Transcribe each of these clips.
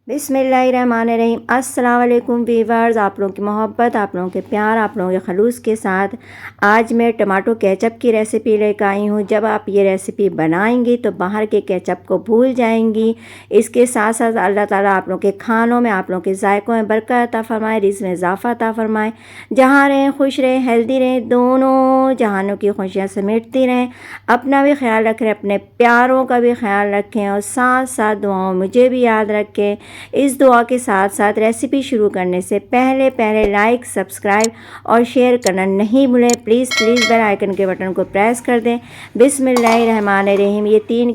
बिस्मिल्लाहिर्रहमानिर्रहीम। अस्सलाम वालेकुम वीवर्स, आप लोगों की मोहब्बत, आप लोगों के प्यार, आप लोगों के खलूस के साथ आज मैं टमाटो केचप की रेसिपी लेकर आई हूँ। जब आप ये रेसिपी बनाएंगी तो बाहर के केचप को भूल जाएंगी। इसके साथ साथ अल्लाह ताला आप लोगों के खानों में, आप लोगों के जायकों में बरकत अता फ़रमाए, रिज़्क़ में इज़ाफ़ा अता फ़रमाए। जहाँ रहें खुश रहें, हेल्दी रहें, दोनों जहानों की खुशियाँ समेटती रहें। अपना भी ख्याल रखें, अपने प्यारों का भी ख्याल रखें और साथ साथ दुआओं मुझे भी याद रखें। इस दुआ के साथ साथ रेसिपी शुरू करने से पहले पहले लाइक, सब्सक्राइब और शेयर करना नहीं भूलें। प्लीज़ बेल आइकन के बटन को प्रेस कर दें। बिस्मिल्लाहिर्रहमानिर्रहीम। ये 3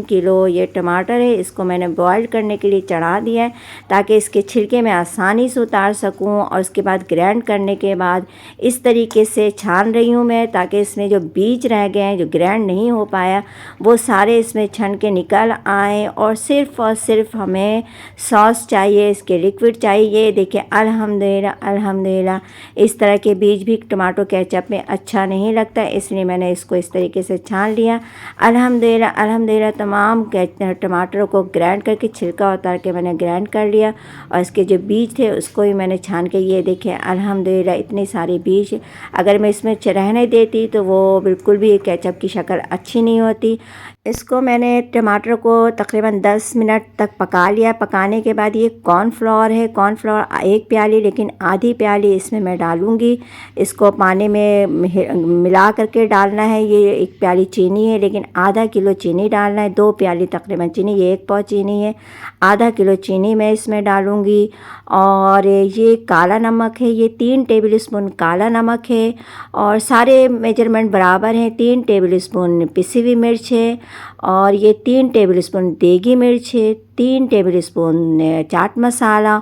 किलो ये टमाटर है, इसको मैंने बॉईल करने के लिए चढ़ा दिया है ताकि इसके छिलके मैं आसानी से उतार सकूं। और उसके बाद ग्राइंड करने के बाद इस तरीके से छान रही हूँ मैं, ताकि इसमें जो बीज रह गए हैं, जो ग्राइंड नहीं हो पाया, वो सारे इसमें छन के निकल आए। और सिर्फ हमें सॉस चाहिए, इसके लिक्विड चाहिए। ये देखिए अल्हम्दुलिल्लाह अल्हम्दुलिल्लाह। इस तरह के बीज भी टमाटो केचप में अच्छा नहीं लगता, इसलिए मैंने इसको इस तरीके से छान लिया। अल्हम्दुलिल्लाह अल्हम्दुलिल्लाह। तमाम टमाटरों को ग्राइंड करके छिलका उतार के मैंने ग्राइंड कर लिया और इसके जो बीज थे उसको भी मैंने छान के, ये देखिए अल्हम्दुलिल्लाह इतने सारे बीज। अगर मैं इसमें रहने देती तो वो बिल्कुल भी केचप की शक्ल अच्छी नहीं होती। इसको मैंने टमाटर को तकरीबन 10 मिनट तक पका लिया। पकाने के बाद ये कॉर्नफ्लोर है, कॉर्नफ्लोर 1 प्याली, लेकिन आधी प्याली इसमें मैं डालूँगी। इसको पानी में मिला करके डालना है। ये 1 प्याली चीनी है, लेकिन आधा किलो चीनी डालना है। 2 प्याली तकरीबन चीनी, ये 1 पाव चीनी है, आधा किलो चीनी मैं इसमें डालूँगी। और ये काला नमक है, ये 3 टेबल स्पून काला नमक है। और सारे मेजरमेंट बराबर हैं। 3 टेबल स्पून पिसी हुई मिर्च है और ये 3 टेबल स्पून देगी मिर्च है, 3 टेबल स्पून चाट मसाला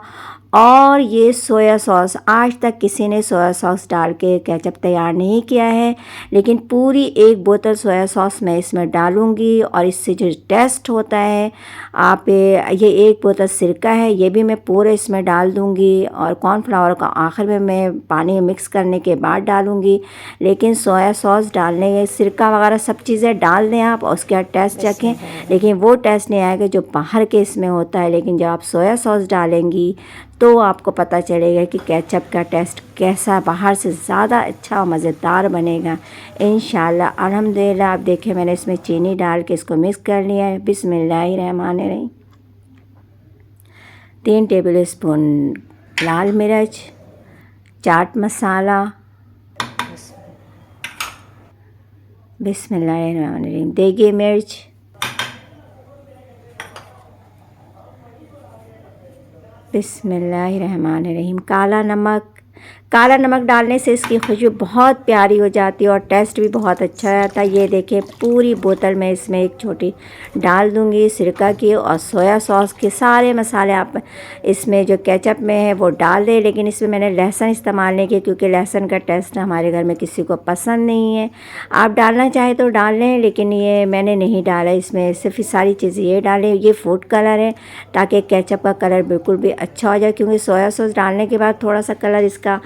और ये सोया सॉस। आज तक किसी ने सोया सॉस डाल के केचप तैयार नहीं किया है, लेकिन पूरी 1 बोतल सोया सॉस मैं इसमें डालूँगी। और इससे जो टेस्ट होता है, आप ये 1 बोतल सिरका है, ये भी मैं पूरे इसमें डाल दूँगी। और कॉर्नफ्लावर का आखिर में मैं पानी मिक्स करने के बाद डालूँगी। लेकिन सोया सॉस डालने, सिरका वगैरह सब चीज़ें डाल दें आप, और उसके बाद टेस्ट चखें, लेकिन वो टेस्ट नहीं आएगा जो बाहर के इसमें होता है। लेकिन जब आप सोया सॉस डालेंगी तो आपको पता चलेगा कि केचप का टेस्ट कैसा बाहर से ज़्यादा अच्छा और मज़ेदार बनेगा इंशाल्लाह। अल्हम्दुलिल्लाह। आप देखें मैंने इसमें चीनी डाल के इसको मिक्स कर लिया है। बिस्मिल्लाहिर्रहमानिर्रहीम। 3 टेबल स्पून लाल मिर्च, चाट मसाला, बिस्मिल्लाहिर्रहमानिर्रहीम, देगी मिर्च, बिस्मिल्लाहिर्रहमानिर्रहीम, काला नमक। काला नमक डालने से इसकी खुशबू बहुत प्यारी हो जाती है और टेस्ट भी बहुत अच्छा आता है। ये देखें पूरी बोतल में इसमें 1 छोटी डाल दूँगी सिरका की। और सोया सॉस के सारे मसाले आप इसमें जो केचप में है वो डाल दें, लेकिन इसमें मैंने लहसुन इस्तेमाल नहीं किया क्योंकि लहसुन का टेस्ट हमारे घर में किसी को पसंद नहीं है। आप डालना चाहें तो डाल लें, लेकिन ये मैंने नहीं डाला। इसमें सिर्फ सारी चीज़ें ये डालें। ये फूड कलर है ताकि केचप का कलर बिल्कुल भी अच्छा हो जाए, क्योंकि सोया सॉस डालने के बाद थोड़ा सा कलर इसका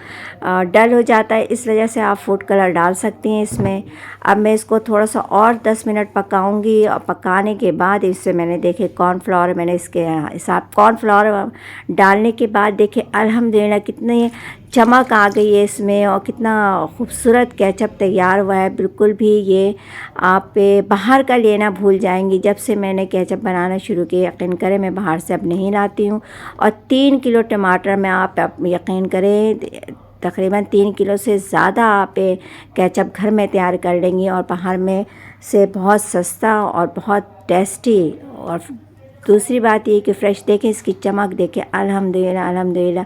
डल हो जाता है, इस वजह से आप फूड कलर डाल सकती हैं इसमें। अब मैं इसको थोड़ा सा और 10 मिनट पकाऊंगी। और पकाने के बाद इससे मैंने देखे कॉर्नफ्लावर, मैंने इसके हिसाब कॉर्नफ्लावर डालने के बाद देखे अल्हम्दुलिल्लाह कितनी चमक आ गई है इसमें और कितना खूबसूरत केचप तैयार हुआ है। बिल्कुल भी ये आप बाहर का लेना भूल जाएंगी। जब से मैंने केचप बनाना शुरू किया, यकीन करें मैं बाहर से अब नहीं लाती हूँ। और 3 किलो टमाटर में आप यकीन करें तकरीबन 3 किलो से ज़्यादा आप केचप घर में तैयार कर लेंगी और बाहर में से बहुत सस्ता और बहुत टेस्टी। और दूसरी बात ये कि फ़्रेश देखें, इसकी चमक देखें, अल्हम्दुलिल्लाह अल्हम्दुलिल्लाह।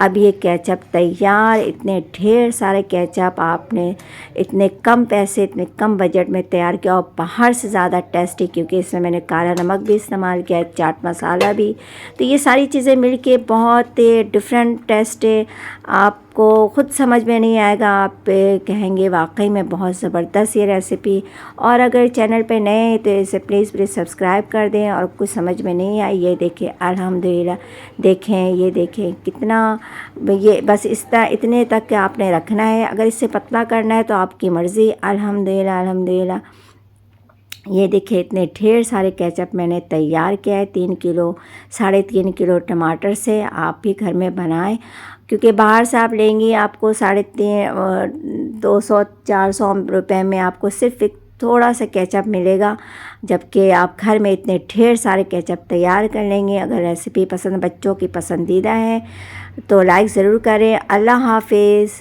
अब ये केचप तैयार। इतने ढेर सारे केचप आपने इतने कम पैसे, इतने कम बजट में तैयार किया और बाहर से ज़्यादा टेस्टी, क्योंकि इसमें मैंने काला नमक भी इस्तेमाल किया है, चाट मसाला भी। तो ये सारी चीज़ें मिलके बहुत डिफरेंट टेस्ट है। आपको ख़ुद समझ में नहीं आएगा, आप कहेंगे वाकई में बहुत ज़बरदस्त ये रेसिपी। और अगर चैनल पे नए हैं तो इसे प्लीज़ सब्सक्राइब कर दें। और कुछ समझ में नहीं आई, ये देखें अल्हम्दुलिल्लाह, देखें ये देखें कितना, ये बस इस तरह इतने तक के आपने रखना है। अगर इससे पतला करना है तो आपकी मर्ज़ी। अल्हम्दुलिल्लाह अल्हम्दुलिल्लाह। ये देखिए इतने ढेर सारे केचप मैंने तैयार किया है 3 किलो 3.5 किलो टमाटर से। आप भी घर में बनाएं, क्योंकि बाहर से आप लेंगी आपको 200-400 रुपए में आपको सिर्फ एक थोड़ा सा केचप मिलेगा, जबकि आप घर में इतने ढेर सारे केचप तैयार कर लेंगे। अगर रेसिपी पसंद बच्चों की पसंदीदा है तो लाइक ज़रूर करें। अल्लाह हाफिज़।